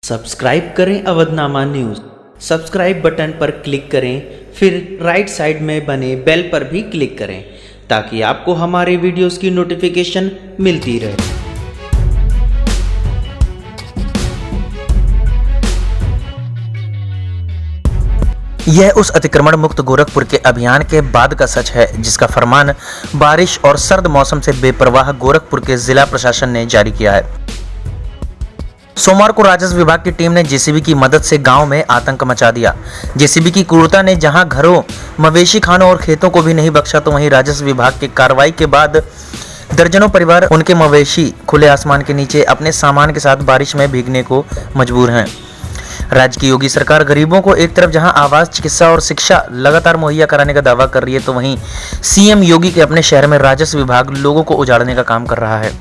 Subscribe करें Avadhnama news. Subscribe button पर click करें, फिर राइट साइड में बने बेल पर भी क्लिक करें ताकि आपको हमारे वीडियोस की नोटिफिकेशन मिलती रहे। यह उस अतिक्रमण मुक्त गोरखपुर के अभियान के बाद का सच है जिसका फरमान बारिश और सर्द मौसम से बेपरवाह गोरखपुर के जिला प्रशासन ने जारी किया है। सोमवार को राजस्व विभाग की टीम ने जेसीबी की मदद से गांव में आतंक मचा दिया। जेसीबी की क्रूरता ने जहां घरों, मवेशी खानों और खेतों को भी नहीं बख्शा, तो वहीं राजस्व विभाग की कार्रवाई के बाद दर्जनों परिवार उनके मवेशी खुले आसमान के नीचे अपने सामान के साथ बारिश में भीगने को मजबूर हैं। राज्य की योगी सरकार गरीबों को एक तरफ जहां आवास, चिकित्सा और शिक्षा लगातार मुहैया कराने का दावा कर रही है, तो वहीं सीएम योगी के अपने शहर में राजस्व विभाग लोगों को उजाड़ने का काम कर रहा है।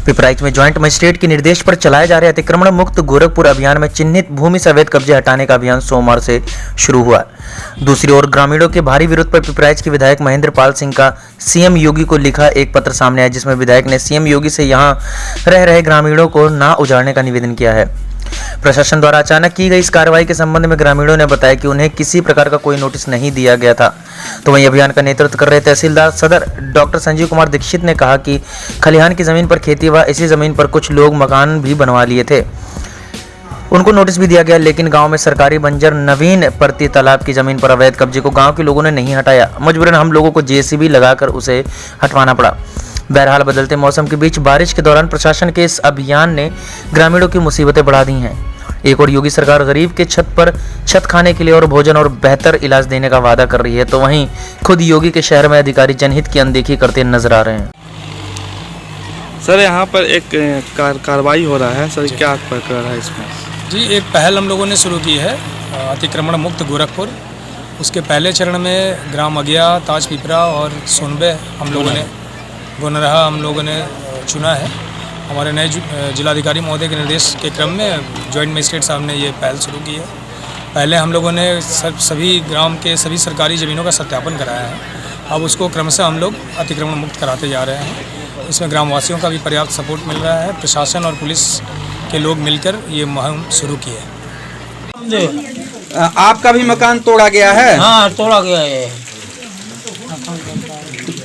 पिपराइच में ज्वाइंट मजिस्ट्रेट के निर्देश पर चलाए जा रहे अतिक्रमण मुक्त गोरखपुर अभियान में चिन्हित भूमि से अवैध कब्जे हटाने का अभियान सोमवार से शुरू हुआ। दूसरी ओर ग्रामीणों के भारी विरोध पर पिपराइच के विधायक महेंद्र पाल सिंह का सीएम योगी को लिखा एक पत्र सामने आया, जिसमें विधायक ने सीएम योगी से यहां रह रहे ग्रामीणों को ना उजाड़ने का निवेदन किया है। प्रशासन द्वारा अचानक की गई इस कार्रवाई के संबंध में ग्रामीणों ने बताया कि उन्हें किसी प्रकार का कोई नोटिस नहीं दिया गया था। तो वहीं अभियान का नेतृत्व कर रहे तहसीलदार सदर डॉक्टर संजीव कुमार दीक्षित ने कहा कि खलिहान की जमीन पर खेती व इसी जमीन पर कुछ लोग मकान भी बनवा लिए थे। उनको नोटिस भी दिया गया, लेकिन गांव में सरकारी बंजर नवीन परती तालाब की जमीन पर अवैध कब्जे को गांव के लोगों ने नहीं हटाया। मजबूरन हम लोगों को जेसीबी लगाकर उसे हटवाना पड़ा। बहरहाल बदलते मौसम के बीच बारिश के दौरान प्रशासन के इस अभियान ने ग्रामीणों की मुसीबतें बढ़ा दी हैं। एक और योगी सरकार गरीब के छत पर छत खाने के लिए और भोजन और बेहतर इलाज देने का वादा कर रही है, तो वहीं खुद योगी के शहर में अधिकारी जनहित की अनदेखी करते नजर आ रहे हैं। सर यहाँ पर एक कार्रवाई हो रहा है, सर क्या प्रकार है इसमें? जी, एक पहल हम लोगों ने शुरू की है अतिक्रमण मुक्त गोरखपुर। उसके पहले चरण में ग्राम अगिया, ताज पिपरा और सोनबे हम लोगों ने चुना है। हमारे नए जिलाधिकारी महोदय के निर्देश के क्रम में जॉइंट मजिस्ट्रेट साहब ने ये पहल शुरू की है। पहले हम लोगों ने सभी ग्राम के सभी सरकारी ज़मीनों का सत्यापन कराया है। अब उसको क्रमशः हम लोग अतिक्रमण मुक्त कराते जा रहे हैं। इसमें ग्रामवासियों का भी पर्याप्त सपोर्ट मिल रहा है। प्रशासन और पुलिस के लोग मिलकर ये मुहिम शुरू की है। आपका भी मकान तोड़ा गया है? हाँ, तोड़ा गया है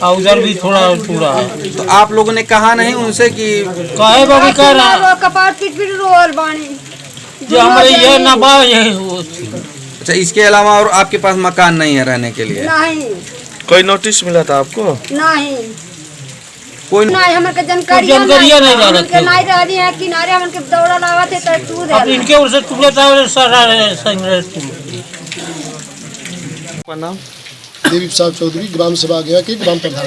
और उधर भी थोड़ा टूटा है। तो आप लोगों ने कहा नहीं उनसे कि काहे बाबू कह रहा है कपार पीट रोल बानी जो हमारे ये ना बा ये अच्छा, इसके अलावा और आपके पास मकान नहीं है रहने के लिए? नहीं। कोई नोटिस मिला था आपको? नहीं, कोई नहीं, हमके जानकारी नहीं रही है। किनारे हमके दौड़ा लावा थे तो टूट अब इनके ओर से टूटे था सारा नाम देवी प्रसाद चौधरी, ग्राम सभा गया के ग्राम प्रधान।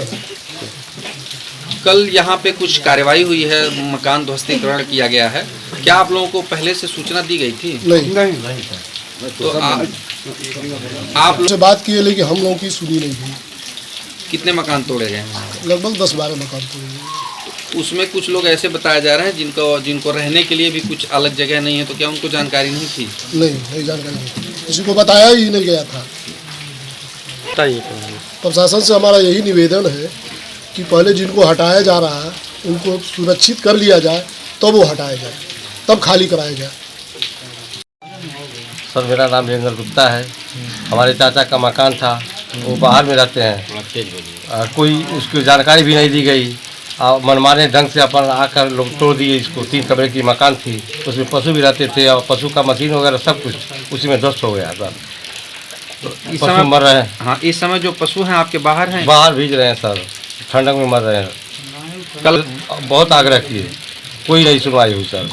कल यहाँ पे कुछ कार्रवाई हुई है, मकान ध्वस्तीकरण किया गया है, क्या आप लोगों को पहले से सूचना दी गई थी? नहीं। तो आप से बात की है, लेकिन हम लोगों की सुनी नहीं थी। कितने मकान तोड़े गए? लगभग 10-12 मकान तोड़े गए। उसमें कुछ लोग ऐसे बताया जा रहे हैं जिनको रहने के लिए भी कुछ अलग जगह नहीं है, तो क्या उनको जानकारी नहीं थी? नहीं जानकारी नहीं थी, किसी को बताया ही नहीं गया था। प्रशासन से हमारा यही निवेदन है कि पहले जिनको हटाया जा रहा है उनको सुरक्षित कर लिया जाए, तब वो हटाया जाए, तब खाली कराया जाए। सर, मेरा नाम वीरेंद्र गुप्ता है। हमारे चाचा का मकान था, वो बाहर में रहते हैं। कोई उसकी जानकारी भी नहीं दी गई और मनमाने ढंग से अपन आकर लोग तोड़ दिए इसको। 3 कमरे की मकान थी, उसमें पशु भी रहते थे और पशु का मशीन वगैरह सब कुछ उसी में ध्वस्त हो गया सर। तो इस पशु समय मर रहे हैं। हाँ, इस समय जो पशु हैं आपके बाहर हैं? बाहर भीज रहे हैं सर, ठंडक में मर रहे हैं। कल बहुत आग्रह किए, कोई नहीं सुनवाई हुई सर।